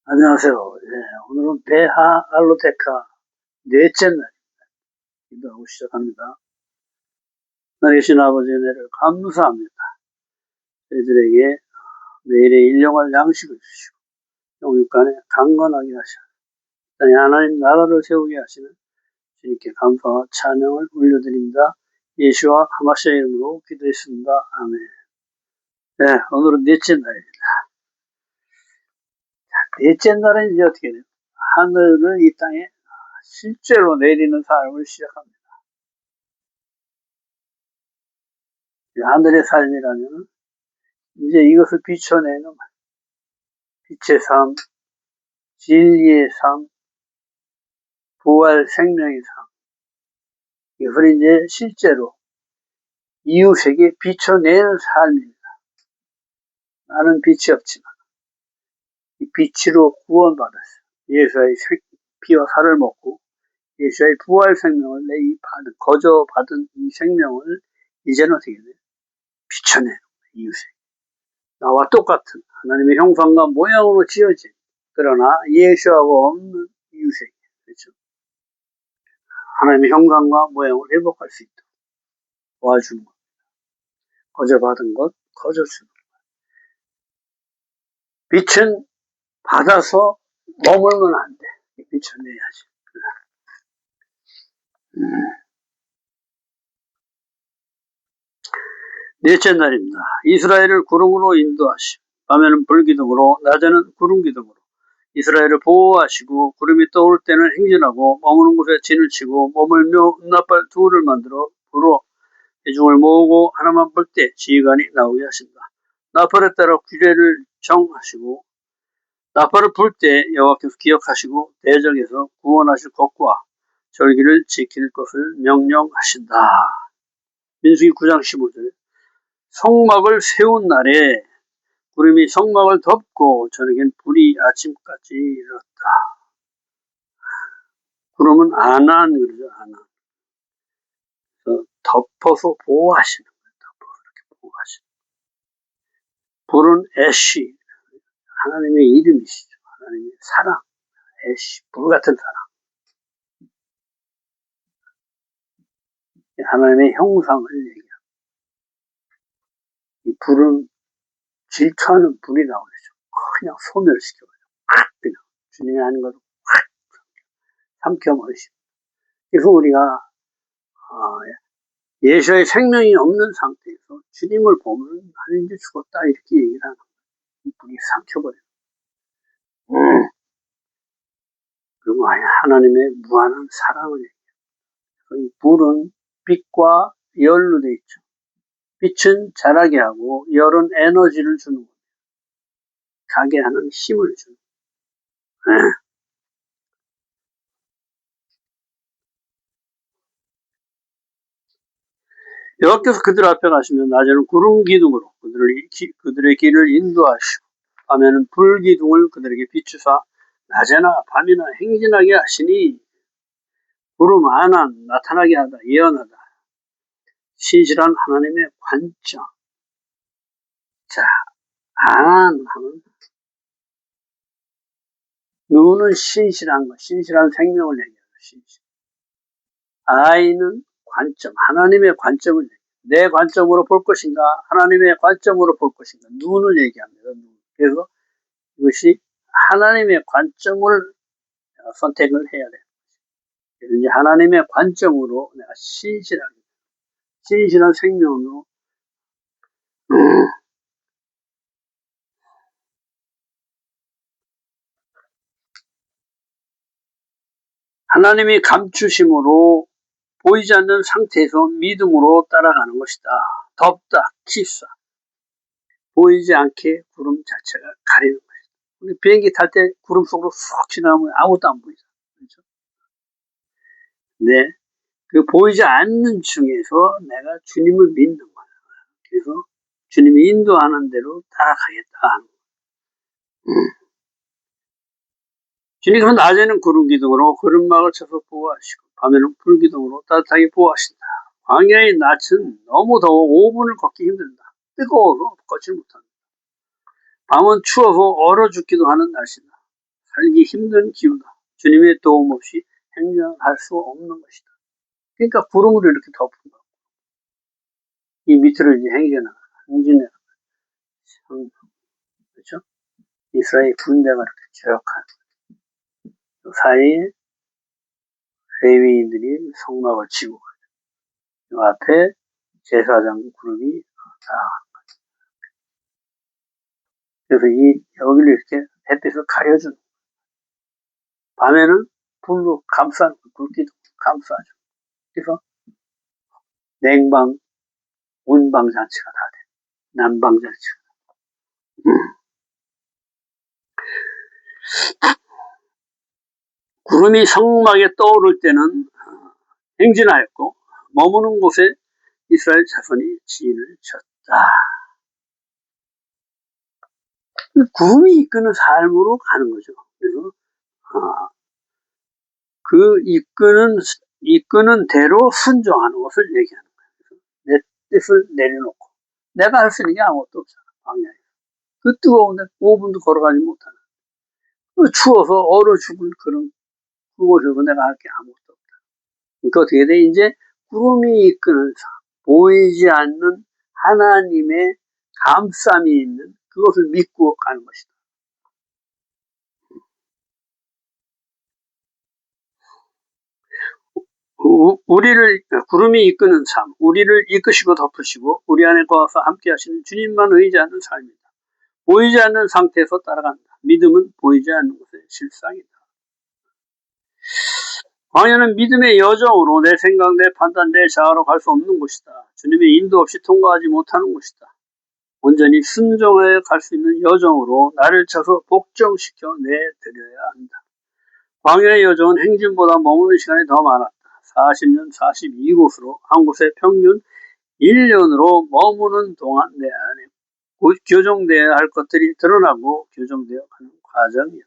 안녕하세요. 오늘은 베하 알로테카 넷째 날 기도하고 시작합니다. 하나님 계신 아버지의 은혜를 감사합니다. 저희들에게 매일의 일용할 양식을 주시고 영육간에 강건하게 하시고 하나님 나라를 세우게 하시는 주님께 감사와 찬양을 올려드립니다. 예수와 하마시아 이름으로 기도했습니다. 아멘. 오늘은 넷째 날입니다. 넷째 날은 이제 어떻게 돼요? 하늘을 이 땅에 실제로 내리는 삶을 시작합니다. 하늘의 삶이라면 이제 이것을 비춰내는 빛의 삶, 진리의 삶, 부활 생명의 삶. 이것을 이제 실제로 이웃에게 비춰내는 삶입니다. 나는 빛이 없지만 이 빛으로 구원받았어요. 예수의 피와 살을 먹고 예수의 부활 생명을 거저 받은 이 생명을 이제는 어떻게 돼요? 비춰내는 이웃에게. 나와 똑같은 하나님의 형상과 모양으로 지어진 그러나 예수하고 없는 이웃에게. 그렇죠? 하나님의 형상과 모양을 회복할 수 있도록 도와주는 것. 거저 받은 것, 거저 주는 것. 빛은 받아서 머물면 안 돼. 비춰내야지. 넷째 날입니다. 이스라엘을 구름으로 인도하시고 밤에는 불기둥으로 낮에는 구름기둥으로 이스라엘을 보호하시고 구름이 떠올 때는 행진하고 머무는 곳에 진을 치고 머물며 은나팔 둘을 만들어 불어 대중을 모으고 하나만 볼 때 지휘관이 나오게 하신다. 나팔에 따라 규례를 정하시고 나팔을 불 때 여호와께서 기억하시고 대적에서 구원하실 것과 절기를 지킬 것을 명령하신다. 민수기 9장 15절. 성막을 세운 날에 구름이 성막을 덮고 저녁엔 불이 아침까지 일었다. 구름은 아난 그러죠. 아난. 덮어서 보호하시는 거예요. 덮어서 이렇게 보호하시는 거예요. 불은 애쉬. 하나님의 이름이시죠. 하나님의 사랑. 애쉬. 불 같은 사랑. 하나님의 형상을 얘기합니다. 이 불은 질투하는 불이 나오죠. 그냥 소멸시켜버려요. 그냥 주님이 하는 것을 삼켜버리십니다. 그래서 우리가 예수의 생명이 없는 상태에서 주님을 보면 나는 이제 죽었다 이렇게 얘기를 하는 거예요. 불이 삼켜버려요. 그리고 하나님의 무한한 사랑을 얘기해요. 이 불은 빛과 열로 되어 있죠. 빛은 자라게 하고 열은 에너지를 주는 겁니다. 가게 하는 힘을 주는 거예요. 여호와께서 그들 앞에 가시면 낮에는 구름 기둥으로 그들의 길을 인도하시고 밤에는 불 기둥을 그들에게 비추사 낮에나 밤이나 행진하게 하시니 구름 하나 나타나게 하다 예언하다. 신실한 하나님의 관점. 자, 하면 눈은 신실한 것, 신실한 생명을 얘기하죠. 신실. 아이는 관점, 하나님의 관점을 얘기해요. 내 관점으로 볼 것인가, 하나님의 관점으로 볼 것인가, 눈을 얘기합니다. 눈. 그래서 이것이 하나님의 관점을 선택을 해야 돼요. 그래서 이제 하나님의 관점으로 내가 신실한 생명으로 하나님이 감추심으로 보이지 않는 상태에서 믿음으로 따라가는 것이다. 덥다, 킵사. 보이지 않게 구름 자체가 가리는 것이다. 우리 비행기 탈 때 구름 속으로 쑥 지나가면 아무것도 안 보이죠. 그렇죠? 네. 그 보이지 않는 중에서 내가 주님을 믿는 거야. 그래서 주님이 인도하는 대로 따라가겠다. 주님께서 낮에는 구름 기둥으로 구름막을 쳐서 보호하시고 밤에는 불 기둥으로 따뜻하게 보호하신다. 광야의 낮은 너무 더워 5분을 걷기 힘들다. 뜨거워서 걷지 못한다. 밤은 추워서 얼어 죽기도 하는 날씨다. 살기 힘든 기후다. 주님의 도움 없이 행전할 수 없는 것이다. 그러니까 구름으로 이렇게 덮은 거야. 이 밑으로 이제 행진해. 그렇죠? 이스라엘 군대가 이렇게 쭉 그 사이에 레위인들이 성막을 치고 그 앞에 제사장 그룹이 딱. 그래서 여기를 이렇게 햇빛을 가려주는. 밤에는 불로 감싸는, 불기둥 감싸죠. 그래서 냉방, 온방 장치가 다 돼. 난방 장치가. 구름이 성막에 떠오를 때는 행진하였고 머무는 곳에 이스라엘 자손이 진을 쳤다. 구름이 이끄는 삶으로 가는 거죠. 그래서 그 이끄는 대로 순종하는 것을 얘기하는 거예요. 내 뜻을 내려놓고 내가 할 수 있는 게 아무것도 없잖아. 광야에. 그 뜨거운데 5분도 걸어가지 못하는. 그 추워서 얼어 죽을 그런 그곳에서 내가 할 게 아무것도 없다. 그러니까 어떻게 돼? 이제 구름이 이끄는 삶, 보이지 않는 하나님의 감쌈이 있는 그것을 믿고 가는 것이다. 구름이 이끄는 삶, 우리를 이끄시고 덮으시고 우리 안에 거하서 함께 하시는 주님만 의지하는 삶이다. 보이지 않는 상태에서 따라간다. 믿음은 보이지 않는 것의 실상이다. 광야는 믿음의 여정으로 내 생각, 내 판단, 내 자아로 갈 수 없는 곳이다. 주님의 인도 없이 통과하지 못하는 곳이다. 온전히 순종하여 갈 수 있는 여정으로 나를 쳐서 복종시켜 내드려야 한다. 광야의 여정은 행진보다 머무는 시간이 더 많았다. 40년 42곳으로 한 곳에 평균 1년으로 머무는 동안 내 안에 곧 교정되어야 할 것들이 드러나고 교정되어 가는 과정이었다.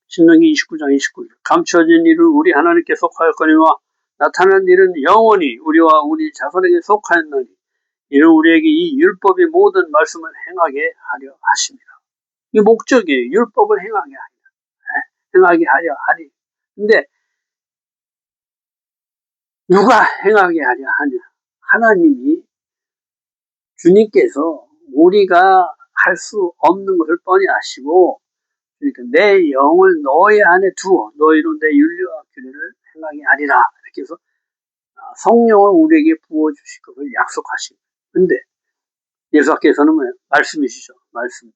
신명기 29장 29절 감춰진 일은 우리 하나님께 속하였거니와 나타난 일은 영원히 우리와 우리 자손에게 속하였나니 이는 우리에게 이 율법의 모든 말씀을 행하게 하려 하십니다. 이 목적이에요. 율법을 행하게 하려 하리. 근데 누가 행하게 하려 하냐? 하나님이 주님께서 우리가 할 수 없는 것을 뻔히 아시고 그러니까 내 영을 너희 안에 두어 너희로 내 윤리와 규례를 행하게 하리라. 이렇게 해서 성령을 우리에게 부어주실 것을 약속하십니다. 근데 예수께서는 뭐예요? 말씀이시죠. 말씀.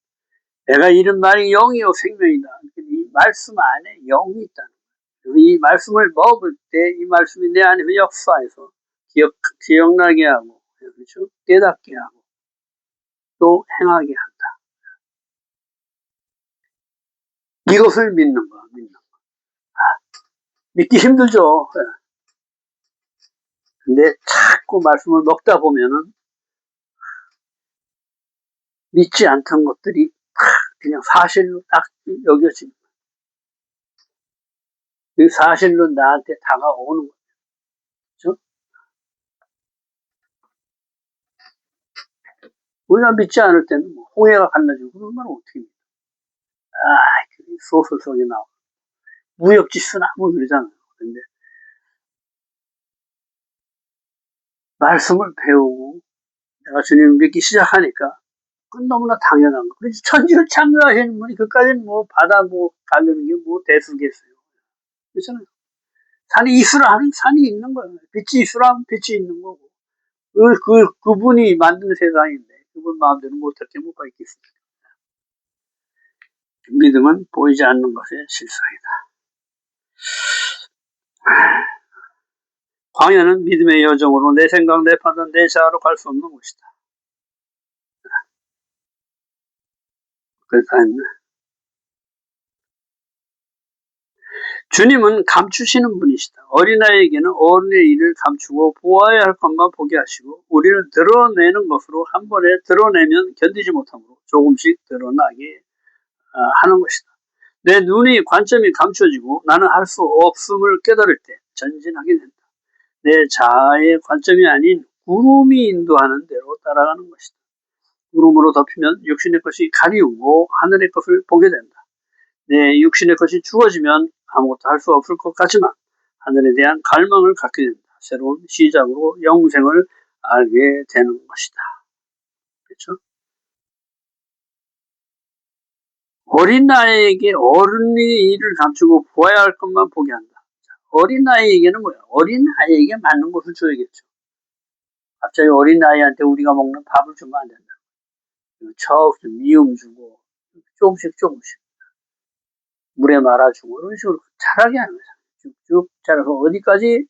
내가 이른 말이 영이요 생명이다. 이 말씀 안에 영이 있다는 거예요. 그래서 이 말씀을 먹을 때 이 말씀이 내 안에서 역사해서 기억나게 하고 그렇죠? 깨닫게 하고 또 행하게 한다. 이것을 믿는 거야. 믿기 힘들죠. 근데 자꾸 말씀을 먹다 보면은 믿지 않던 것들이 그냥 사실로 딱 여겨집니다. 그 사실로 나한테 다가오는 거죠. 그렇죠? 우리가 믿지 않을 때는 뭐 홍해가 갈라지고 그런 건 어떻게 믿어? 소설 속에 나와. 무역지수나 뭐 그러잖아요. 근데 말씀을 배우고 내가 주님을 믿기 시작하니까 그건 너무나 당연한 거. 그래서 천지를 창조하시는 분이 그까지는 뭐 바다 뭐 가르는 게 뭐 대수겠어요. 그렇잖아요. 산이 있으라 하면 산이 있는 거예요. 빛이 있으라 하면 빛이 있는 거고. 그분이 만든 세상인데 그분 마음대로 못할 게 뭐가 있겠습니까? 믿음은 보이지 않는 것의 실상이다. 광야는 믿음의 여정으로 내 생각, 내 판단, 내 자아로 갈 수 없는 곳이다. 그러니까 주님은 감추시는 분이시다. 어린아이에게는 어른의 일을 감추고 보아야 할 것만 보게 하시고 우리를 드러내는 것으로 한 번에 드러내면 견디지 못하므로 조금씩 드러나게 하는 것이다. 내 눈이 관점이 감춰지고 나는 할 수 없음을 깨달을 때 전진하게 된다. 내 자아의 관점이 아닌 구름이 인도하는 대로 따라가는 것이다. 구름으로 덮이면 육신의 것이 가리우고 하늘의 것을 보게 된다. 내 육신의 것이 죽어지면 아무것도 할 수 없을 것 같지만 하늘에 대한 갈망을 갖게 된다. 새로운 시작으로 영생을 알게 되는 것이다. 그렇죠? 어린 나이에게 어른이 일을 감추고 보아야 할 것만 보게 한다. 어린 나이에게는 뭐야? 어린 아이에게 맞는 것을 줘야겠죠. 갑자기 어린 아이한테 우리가 먹는 밥을 주면 안 된다. 처음 미음 주고 조금씩 물에 말아주고 이런 식으로 자라게 하는 거죠. 쭉쭉 자라서 어디까지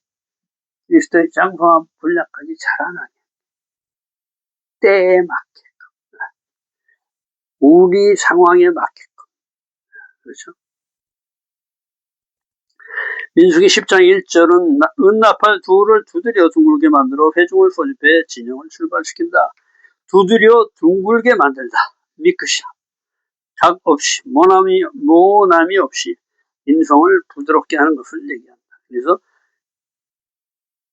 그리스도의 장성한 분량까지 자라나게. 때에 맞게끔. 우리 상황에 맞게끔. 그렇죠? 민수기 10장 1절은 은나팔 둘을 두드려 둥글게 만들어 회중을 소집해 진영을 출발시킨다. 두드려 둥글게 만들다. 미크샤. 각 없이 모남이 없이 인성을 부드럽게 하는 것을 얘기한다. 그래서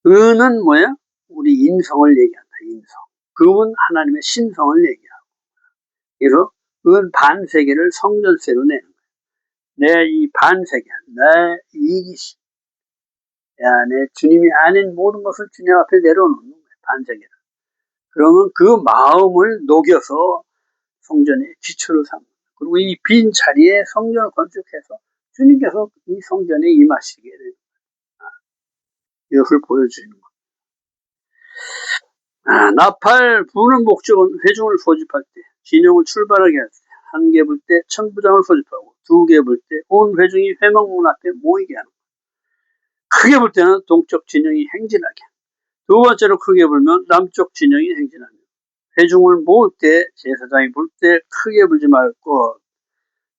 은은 뭐야? 우리 인성을 얘기한다. 인성. 금은 하나님의 신성을 얘기하고. 그래서 은 반세계를 성전세로 내는 거야. 내 이 반세계, 내 이기심, 내 주님이 아닌 모든 것을 주님 앞에 내려놓는 거야. 반세계를. 그러면 그 마음을 녹여서 성전의 기초를 삼는 거야. 그리고 이 빈 자리에 성전을 건축해서 주님께서 이 성전에 임하시게 되는 거야. 이것을 보여주는 거야. 나팔 부는 목적은 회중을 소집할 때, 진영을 출발하게 할 때, 한 개 불 때 천부장을 소집하고, 두 개 불 때 온 회중이 회막문 앞에 모이게 하는 거야. 크게 불 때는 동쪽 진영이 행진하게. 두 번째로 크게 불면 남쪽 진영이 행진하며, 회중을 모을 때 제사장이 불 때 크게 불지 말고,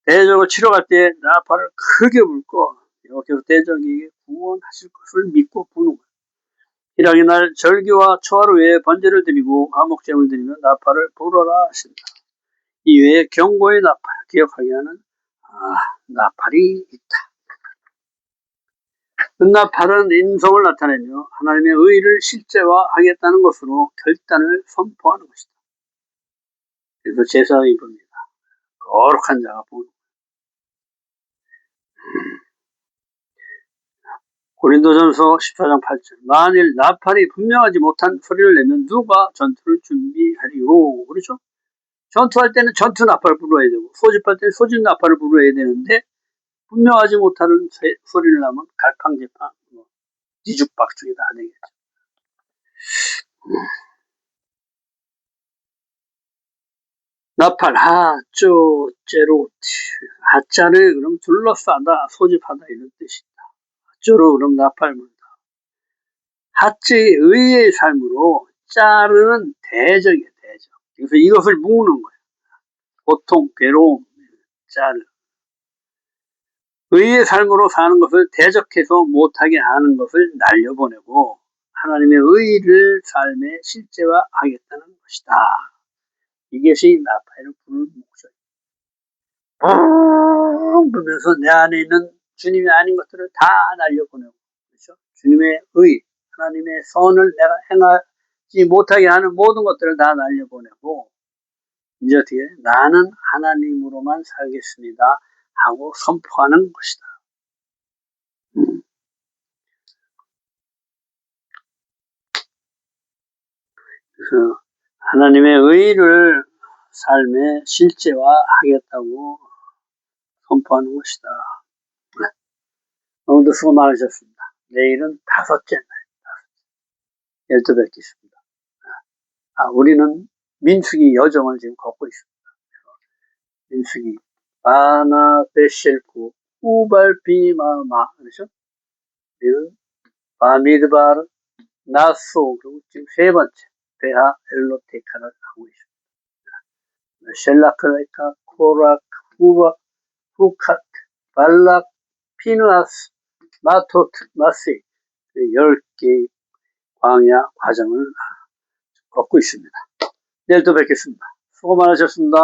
대적을 치러 갈 때 나팔을 크게 불고, 여기서 대적에게 구원하실 것을 믿고 부는 거야. 일하기 날 절기와 초하루 외에 번제를 드리고 화목제물 드리며 나팔을 불어라 하신다. 이외에 경고의 나팔, 기억하게 하는 나팔이 있다. 은나팔은 인성을 나타내며 하나님의 의를 실제화하겠다는 것으로 결단을 선포하는 것이다. 그래서 제사장이 봅니다. 거룩한 자가 보는. 고린도전서 14장 8절. 만일 나팔이 분명하지 못한 소리를 내면 누가 전투를 준비하리요. 그렇죠? 전투할 때는 전투 나팔을 불어야 되고 소집할 때는 소집 나팔을 불어야 되는데 분명하지 못하는 소리를 나면 갈팡질팡 뒤죽박죽이 다 되겠죠. 나팔 하쪼 째로 하자를 그럼 둘러싸다 소집하다 이런 뜻이다. 하쪼로 그럼 나팔 불다. 하찌의 의의 삶으로 짜르는 대적이에요. 대적. 그래서 이것을 묶는 거예요. 고통, 괴로움, 짜르. 의의 삶으로 사는 것을 대적해서 못하게 하는 것을 날려보내고 하나님의 의를 삶에 실제화하겠다는 것이다. 이것이 나팔을 부는 목적이에요. 불면서 내 안에 있는 주님이 아닌 것들을 다 날려보내고, 그렇죠? 주님의 의, 하나님의 선을 내가 행하지 못하게 하는 모든 것들을 다 날려보내고, 이제 어떻게 나는 하나님으로만 살겠습니다 하고 선포하는 것이다. 그래서 하나님의 의를 삶에 실제화하겠다고 선포하는 것이다. 오늘도 수고 많으셨습니다. 내일은 5째 날, 12뵙기 있습니다. 우리는 민수기 여정을 지금 걷고 있습니다. 민수기, 바나 베실쿠, 우발비마마, 그렇죠? 우리는 바미드바르, 나소, 그리고 지금 3번째, 베하 엘로테카를 하고 있습니다. 셀라크레카, 코락, 후바, 후카트, 발락, 피누아스, 마토트, 마세, 10개의 광야 과정을 걷고 있습니다. 내일 또 뵙겠습니다. 수고 많으셨습니다.